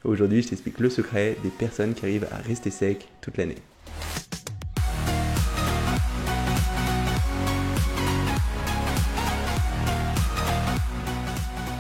Aujourd'hui, je t'explique le secret des personnes qui arrivent à rester sec toute l'année.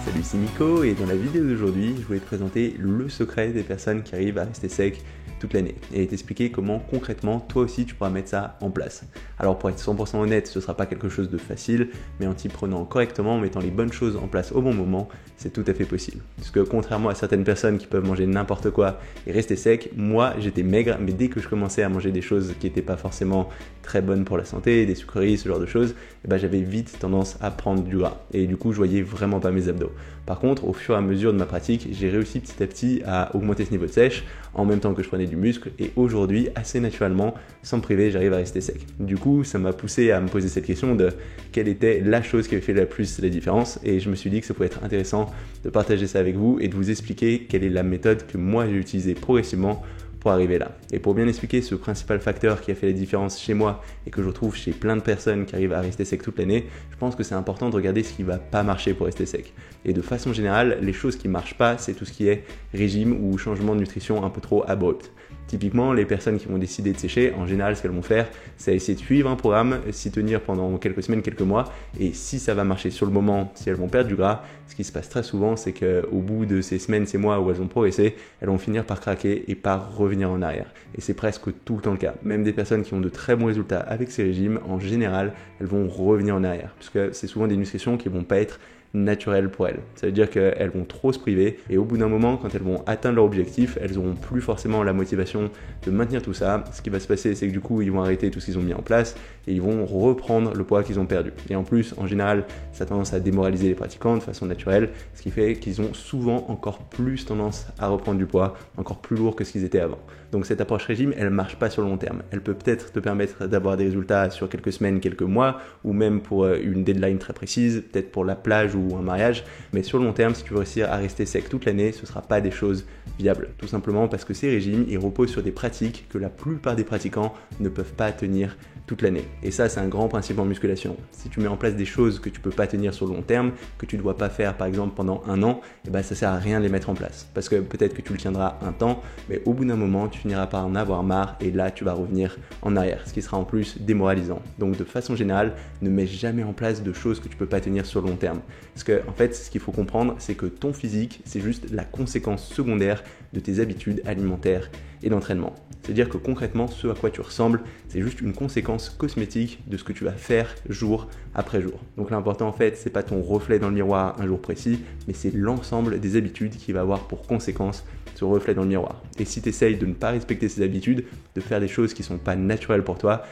Salut, c'est Nico et dans la vidéo d'aujourd'hui, je voulais te présenter le secret des personnes qui arrivent à rester sec toute l'année et t'expliquer comment concrètement toi aussi tu pourras mettre ça en place. Alors pour être 100% honnête, ce ne sera pas quelque chose de facile, mais en t'y prenant correctement, en mettant les bonnes choses en place au bon moment, c'est tout à fait possible. Parce que contrairement à certaines personnes qui peuvent manger n'importe quoi et rester sec, moi j'étais maigre, mais dès que je commençais à manger des choses qui n'étaient pas forcément très bonnes pour la santé, des sucreries, ce genre de choses, j'avais vite tendance à prendre du gras et du coup je voyais vraiment pas mes abdos. Par contre, au fur et à mesure de ma pratique, j'ai réussi petit à petit à augmenter ce niveau de sèche en même temps que je prenais du muscle et aujourd'hui, assez naturellement, sans me priver, j'arrive à rester sec. Du coup, ça m'a poussé à me poser cette question de quelle était la chose qui avait fait la plus la différence et je me suis dit que ça pouvait être intéressant de partager ça avec vous et de vous expliquer quelle est la méthode que moi j'ai utilisée progressivement pour arriver là. Et pour bien expliquer ce principal facteur qui a fait la différence chez moi et que je retrouve chez plein de personnes qui arrivent à rester sec toute l'année, je pense que c'est important de regarder ce qui va pas marcher pour rester sec. Et de façon générale, les choses qui marchent pas, c'est tout ce qui est régime ou changement de nutrition un peu trop abrupt. Typiquement, les personnes qui vont décider de sécher, en général, ce qu'elles vont faire, c'est essayer de suivre un programme, s'y tenir pendant quelques semaines, quelques mois, et si ça va marcher sur le moment, si elles vont perdre du gras, ce qui se passe très souvent, c'est qu'au bout de ces semaines, ces mois où elles ont progressé, elles vont finir par craquer et par revenir en arrière. Et c'est presque tout le temps le cas. Même des personnes qui ont de très bons résultats avec ces régimes, en général, elles vont revenir en arrière, puisque c'est souvent des nutritions qui vont pas être naturel pour elles. Ça veut dire qu'elles vont trop se priver et au bout d'un moment, quand elles vont atteindre leur objectif, elles n'auront plus forcément la motivation de maintenir tout ça. Ce qui va se passer, c'est que du coup, ils vont arrêter tout ce qu'ils ont mis en place et ils vont reprendre le poids qu'ils ont perdu. Et en plus, en général, ça a tendance à démoraliser les pratiquants de façon naturelle, ce qui fait qu'ils ont souvent encore plus tendance à reprendre du poids, encore plus lourd que ce qu'ils étaient avant. Donc cette approche régime, elle ne marche pas sur le long terme. Elle peut peut-être te permettre d'avoir des résultats sur quelques semaines, quelques mois, ou même pour une deadline très précise, peut-être pour la plage ou un mariage, mais sur le long terme, si tu veux réussir à rester sec toute l'année, ce ne sera pas des choses viables. Tout simplement parce que ces régimes, ils reposent sur des pratiques que la plupart des pratiquants ne peuvent pas tenir toute l'année. Et ça, c'est un grand principe en musculation. Si tu mets en place des choses que tu peux pas tenir sur le long terme, que tu ne dois pas faire par exemple pendant un an, ça sert à rien de les mettre en place. Parce que peut-être que tu le tiendras un temps, mais au bout d'un moment, tu finiras par en avoir marre et là, tu vas revenir en arrière, ce qui sera en plus démoralisant. Donc de façon générale, ne mets jamais en place de choses que tu peux pas tenir sur le long terme. Parce que en fait, ce qu'il faut comprendre, c'est que ton physique, c'est juste la conséquence secondaire de tes habitudes alimentaires et d'entraînement. C'est-à-dire que concrètement, ce à quoi tu ressembles, c'est juste une conséquence cosmétique de ce que tu vas faire jour après jour. Donc l'important en fait, c'est pas ton reflet dans le miroir un jour précis, mais c'est l'ensemble des habitudes qui va avoir pour conséquence ce reflet dans le miroir. Et si tu essayes de ne pas respecter ces habitudes, de faire des choses qui sont pas naturelles pour toi,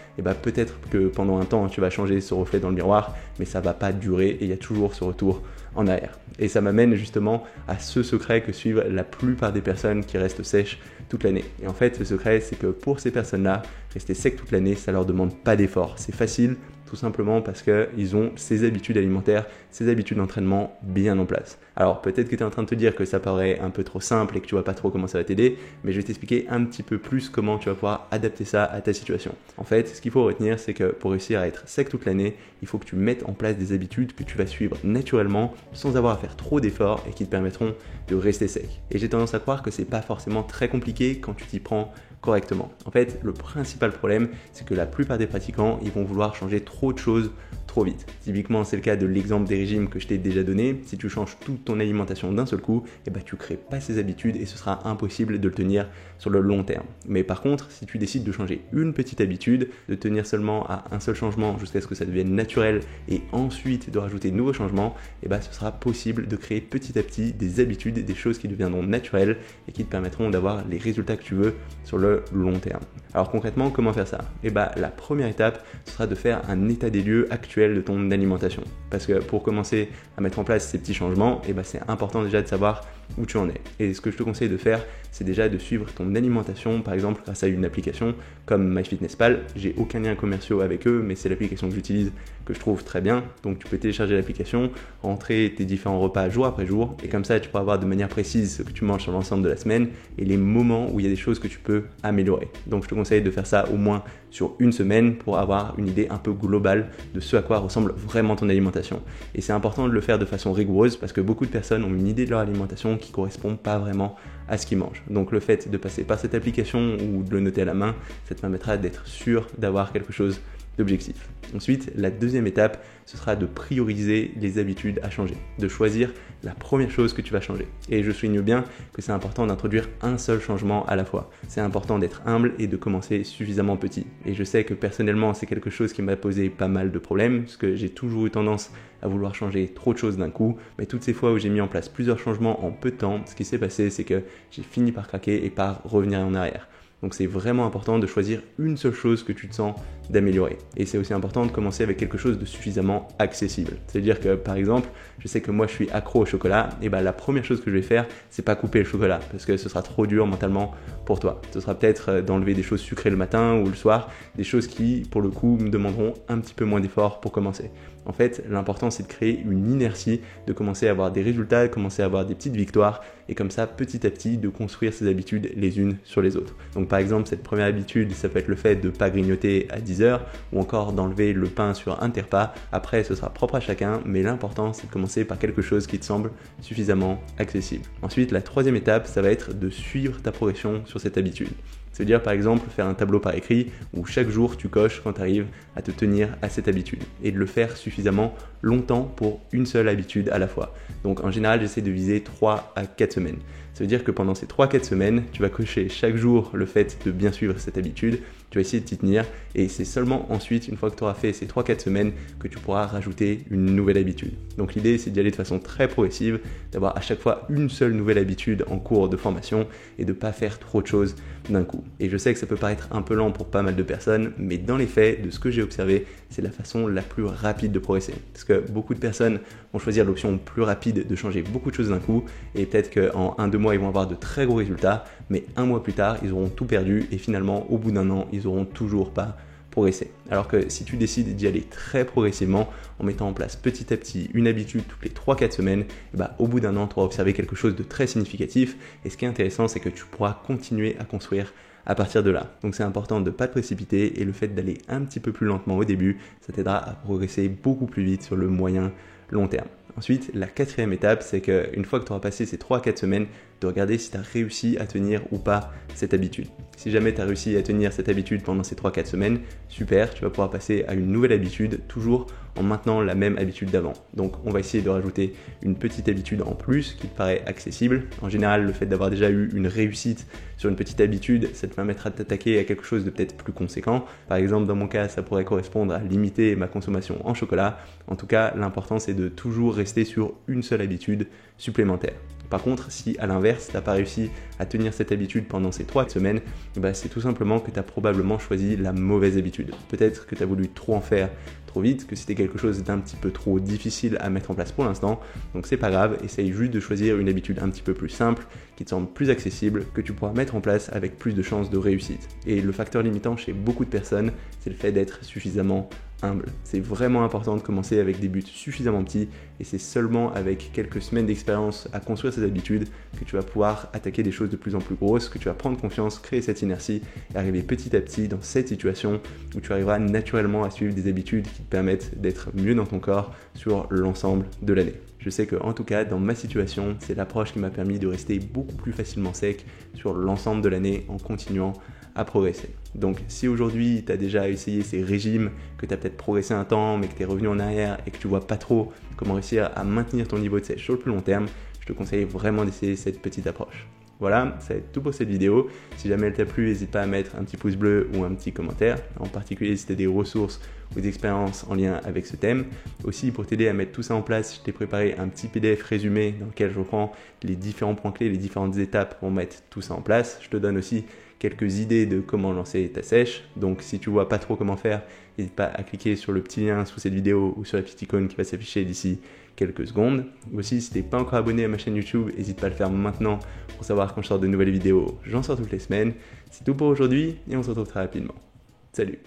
peut-être que pendant un temps, tu vas changer ce reflet dans le miroir, mais ça va pas durer et il y a toujours ce retour en arrière. Et ça m'amène justement à ce secret que suivent la plupart des personnes qui restent sèches toute l'année. Et en fait, le secret, c'est que pour ces personnes-là, rester sec toute l'année, ça leur demande pas d'effort. C'est facile, tout simplement parce qu'ils ont ces habitudes alimentaires, ces habitudes d'entraînement bien en place. Alors peut-être que tu es en train de te dire que ça paraît un peu trop simple et que tu vois pas trop comment ça va t'aider, mais je vais t'expliquer un petit peu plus comment tu vas pouvoir adapter ça à ta situation. En fait, ce qu'il faut retenir, c'est que pour réussir à être sec toute l'année, il faut que tu mettes en place des habitudes que tu vas suivre naturellement sans avoir à faire trop d'efforts et qui te permettront de rester sec. Et j'ai tendance à croire que c'est pas forcément très compliqué quand tu t'y prends correctement. En fait, le principal problème, c'est que la plupart des pratiquants, ils vont vouloir changer trop de choses trop vite. Typiquement, c'est le cas de l'exemple des régimes que je t'ai déjà donné. Si tu changes toute ton alimentation d'un seul coup, tu crées pas ces habitudes et ce sera impossible de le tenir sur le long terme. Mais par contre, si tu décides de changer une petite habitude, de tenir seulement à un seul changement jusqu'à ce que ça devienne naturel et ensuite de rajouter de nouveaux changements, ce sera possible de créer petit à petit des habitudes, des choses qui deviendront naturelles et qui te permettront d'avoir les résultats que tu veux sur le long terme. Alors concrètement, comment faire ça ? La première étape, ce sera de faire un état des lieux actuel de ton alimentation. Parce que pour commencer à mettre en place ces petits changements, c'est important déjà de savoir où tu en es. Et ce que je te conseille de faire, c'est déjà de suivre ton alimentation, par exemple grâce à une application comme MyFitnessPal. J'ai aucun lien commercial avec eux, mais c'est l'application que j'utilise que je trouve très bien. Donc tu peux télécharger l'application, rentrer tes différents repas jour après jour, et comme ça tu pourras voir de manière précise ce que tu manges sur l'ensemble de la semaine et les moments où il y a des choses que tu peux améliorer. Donc je te conseille de faire ça au moins sur une semaine pour avoir une idée un peu globale de ce à quoi ressemble vraiment ton alimentation. Et c'est important de le faire de façon rigoureuse parce que beaucoup de personnes ont une idée de leur alimentation alimentation qui ne correspond pas vraiment à ce qu'ils mangent. Donc le fait de passer par cette application ou de le noter à la main, ça te permettra d'être sûr d'avoir quelque chose d'objectif. Ensuite, la deuxième étape, ce sera de prioriser les habitudes à changer, de choisir la première chose que tu vas changer. Et je souligne bien que c'est important d'introduire un seul changement à la fois. C'est important d'être humble et de commencer suffisamment petit. Et je sais que personnellement, c'est quelque chose qui m'a posé pas mal de problèmes, parce que j'ai toujours eu tendance à vouloir changer trop de choses d'un coup. Mais toutes ces fois où j'ai mis en place plusieurs changements en peu de temps, ce qui s'est passé, c'est que j'ai fini par craquer et par revenir en arrière. Donc c'est vraiment important de choisir une seule chose que tu te sens d'améliorer. Et c'est aussi important de commencer avec quelque chose de suffisamment accessible. C'est-à-dire que par exemple, je sais que moi je suis accro au chocolat, et la première chose que je vais faire, c'est pas couper le chocolat, parce que ce sera trop dur mentalement pour toi. Ce sera peut-être d'enlever des choses sucrées le matin ou le soir, des choses qui pour le coup me demanderont un petit peu moins d'efforts pour commencer. En fait, l'important c'est de créer une inertie, de commencer à avoir des résultats, de commencer à avoir des petites victoires, et comme ça petit à petit de construire ces habitudes les unes sur les autres. Donc par exemple, cette première habitude, ça peut être le fait de ne pas grignoter à 10 heures ou encore d'enlever le pain sur un repas. Après, ce sera propre à chacun, mais l'important c'est de commencer par quelque chose qui te semble suffisamment accessible. Ensuite, la troisième étape, ça va être de suivre ta progression sur cette habitude. C'est-à-dire par exemple faire un tableau par écrit où chaque jour tu coches quand tu arrives à te tenir à cette habitude et de le faire suffisamment longtemps pour une seule habitude à la fois. Donc en général, j'essaie de viser 3 à 4 semaines. Ça veut dire que pendant ces 3-4 semaines, tu vas cocher chaque jour le fait de bien suivre cette habitude, tu vas essayer de t'y tenir et c'est seulement ensuite, une fois que tu auras fait ces 3-4 semaines, que tu pourras rajouter une nouvelle habitude. Donc l'idée, c'est d'y aller de façon très progressive, d'avoir à chaque fois une seule nouvelle habitude en cours de formation et de ne pas faire trop de choses d'un coup. Et je sais que ça peut paraître un peu lent pour pas mal de personnes, mais dans les faits, de ce que j'ai observé, c'est la façon la plus rapide de progresser. Parce que beaucoup de personnes vont choisir l'option plus rapide de changer beaucoup de choses d'un coup et peut-être qu'en 1-2 mois, ils vont avoir de très gros résultats, mais 1 mois plus tard, ils auront tout perdu et finalement, au bout d'1 an, ils n'auront toujours pas progressé. Alors que si tu décides d'y aller très progressivement, en mettant en place petit à petit une habitude toutes les 3-4 semaines, au bout d'1 an, tu auras observé quelque chose de très significatif. Et ce qui est intéressant, c'est que tu pourras continuer à construire à partir de là. Donc c'est important de ne pas te précipiter et le fait d'aller un petit peu plus lentement au début, ça t'aidera à progresser beaucoup plus vite sur le moyen long terme. Ensuite, la quatrième étape, c'est qu'une fois que tu auras passé ces 3-4 semaines, de regarder si tu as réussi à tenir ou pas cette habitude. Si jamais tu as réussi à tenir cette habitude pendant ces 3-4 semaines, super, tu vas pouvoir passer à une nouvelle habitude, toujours en maintenant la même habitude d'avant. Donc on va essayer de rajouter une petite habitude en plus qui te paraît accessible. En général, le fait d'avoir déjà eu une réussite sur une petite habitude, ça te permettra de t'attaquer à quelque chose de peut-être plus conséquent. Par exemple, dans mon cas, ça pourrait correspondre à limiter ma consommation en chocolat. En tout cas, l'important c'est de toujours rester sur une seule habitude supplémentaire. Par contre, si à l'inverse, tu n'as pas réussi à tenir cette habitude pendant ces 3 semaines, c'est tout simplement que tu as probablement choisi la mauvaise habitude. Peut-être que tu as voulu trop en faire trop vite, que c'était quelque chose d'un petit peu trop difficile à mettre en place pour l'instant. Donc c'est pas grave, essaye juste de choisir une habitude un petit peu plus simple, qui te semble plus accessible, que tu pourras mettre en place avec plus de chances de réussite. Et le facteur limitant chez beaucoup de personnes, c'est le fait d'être suffisamment humble. C'est vraiment important de commencer avec des buts suffisamment petits et c'est seulement avec quelques semaines d'expérience à construire ces habitudes que tu vas pouvoir attaquer des choses de plus en plus grosses, que tu vas prendre confiance, créer cette inertie et arriver petit à petit dans cette situation où tu arriveras naturellement à suivre des habitudes qui te permettent d'être mieux dans ton corps sur l'ensemble de l'année. Je sais que en tout cas dans ma situation, c'est l'approche qui m'a permis de rester beaucoup plus facilement sec sur l'ensemble de l'année en continuant à progresser. Donc si aujourd'hui tu as déjà essayé ces régimes, que tu as peut-être progressé un temps mais que tu es revenu en arrière et que tu vois pas trop comment réussir à maintenir ton niveau de sèche sur le plus long terme, je te conseille vraiment d'essayer cette petite approche. Voilà, ça va être tout pour cette vidéo. Si jamais elle t'a plu, n'hésite pas à mettre un petit pouce bleu ou un petit commentaire. En particulier si tu as des ressources ou des expériences en lien avec ce thème. Aussi, pour t'aider à mettre tout ça en place, je t'ai préparé un petit PDF résumé dans lequel je reprends les différents points clés, les différentes étapes pour mettre tout ça en place. Je te donne aussi quelques idées de comment lancer ta sèche. Donc si tu vois pas trop comment faire, n'hésite pas à cliquer sur le petit lien sous cette vidéo ou sur la petite icône qui va s'afficher d'ici quelques secondes. Aussi, si tu n'es pas encore abonné à ma chaîne YouTube, n'hésite pas à le faire maintenant pour savoir quand je sors de nouvelles vidéos. J'en sors toutes les semaines. C'est tout pour aujourd'hui et on se retrouve très rapidement. Salut!